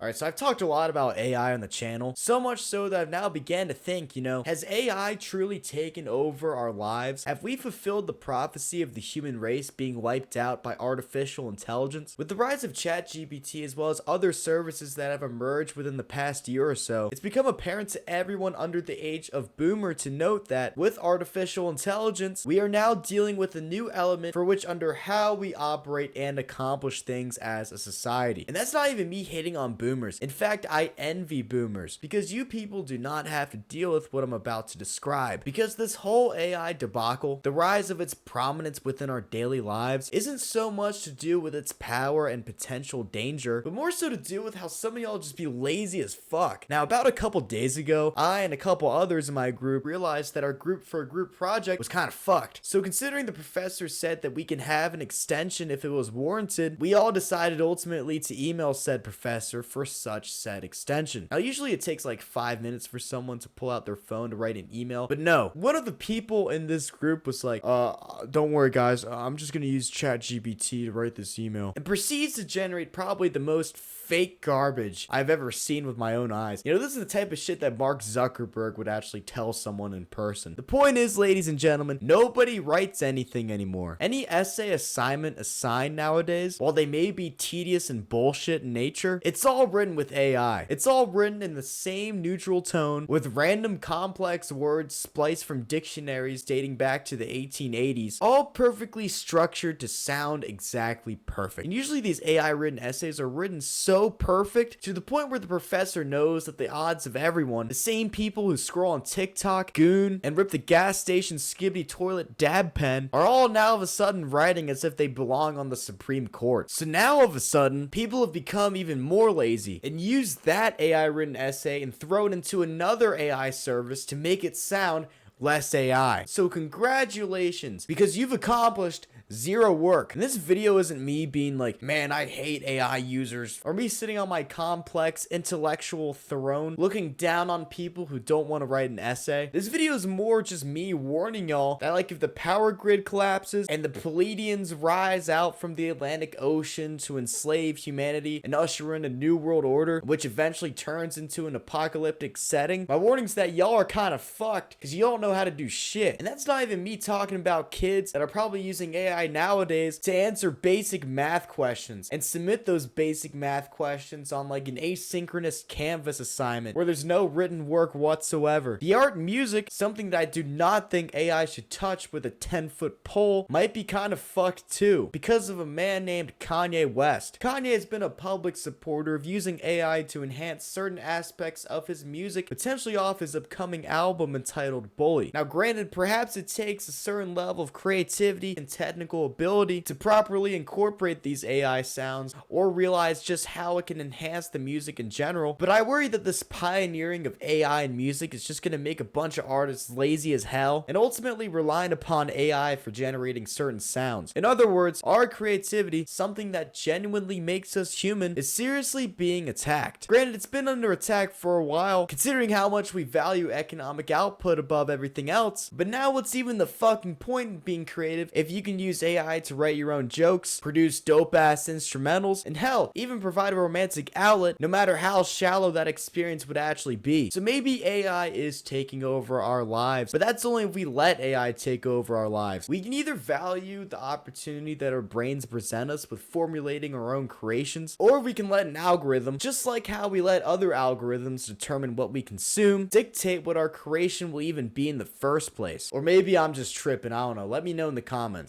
Alright, so I've talked a lot about AI on the channel, so much so that I've now began to think, has AI truly taken over our lives? Have we fulfilled the prophecy of the human race being wiped out by artificial intelligence? With the rise of ChatGPT as well as other services that have emerged within the past year or so, it's become apparent to everyone under the age of boomer to note that with artificial intelligence, we are now dealing with a new element for which under how we operate and accomplish things as a society. And that's not even me hating on boomers. In fact, I envy boomers because you people do not have to deal with what I'm about to describe. Because this whole AI debacle, the rise of its prominence within our daily lives, isn't so much to do with its power and potential danger, but more so to do with how some of y'all just be lazy as fuck. Now, about a couple days ago, I and a couple others in my group realized that our group for a group project was kind of fucked. So considering the professor said that we can have an extension if it was warranted, we all decided ultimately to email said professor for such said extension. Now, usually it takes like 5 minutes for someone to pull out their phone to write an email, but no, one of the people in this group was like, don't worry guys, I'm just gonna use ChatGPT to write this email, and proceeds to generate probably the most fake garbage I've ever seen with my own eyes. This is the type of shit that Mark Zuckerberg would actually tell someone in person. The point is, ladies and gentlemen, nobody writes anything anymore. Any essay assignment assigned nowadays, while they may be tedious and bullshit in nature, it's all written with AI. It's all written in the same neutral tone with random complex words spliced from dictionaries dating back to the 1880s, all perfectly structured to sound exactly perfect. And usually these AI written essays are written so perfect to the point where the professor knows that the odds of everyone, the same people who scroll on TikTok, Goon, and rip the gas station skibbity toilet dab pen, are all now of a sudden writing as if they belong on the Supreme Court. So now all of a sudden, people have become even more lazy and use that AI written essay and throw it into another AI service to make it sound less AI. So congratulations, because you've accomplished zero work. And this video isn't me being like, man, I hate AI users, or me sitting on my complex intellectual throne looking down on people who don't want to write an essay. This video is more just me warning y'all that, like, if the power grid collapses and the Pleiadians rise out from the Atlantic Ocean to enslave humanity and usher in a new world order, which eventually turns into an apocalyptic setting, my warning's that y'all are kind of fucked because you don't know how to do shit. And that's not even me talking about kids that are probably using AI nowadays to answer basic math questions and submit those basic math questions on like an asynchronous Canvas assignment where there's no written work whatsoever. The art and music, something that I do not think AI should touch with a 10-foot pole, might be kind of fucked too because of a man named Kanye West. Kanye has been a public supporter of using AI to enhance certain aspects of his music, potentially off his upcoming album entitled Bully. Now granted, perhaps it takes a certain level of creativity and technical ability to properly incorporate these AI sounds or realize just how it can enhance the music in general, but I worry that this pioneering of AI in music is just going to make a bunch of artists lazy as hell and ultimately relying upon AI for generating certain sounds. In other words, our creativity, something that genuinely makes us human, is seriously being attacked. Granted, it's been under attack for a while, considering how much we value economic output above everything else, but now what's even the fucking point in being creative if you can use AI to write your own jokes, produce dope ass instrumentals, and hell, even provide a romantic outlet, no matter how shallow that experience would actually be. So maybe AI is taking over our lives, but that's only if we let AI take over our lives. We can either value the opportunity that our brains present us with formulating our own creations, or we can let an algorithm, just like how we let other algorithms determine what we consume, dictate what our creation will even be in the first place. Or maybe I'm just tripping, I don't know. Let me know in the comments.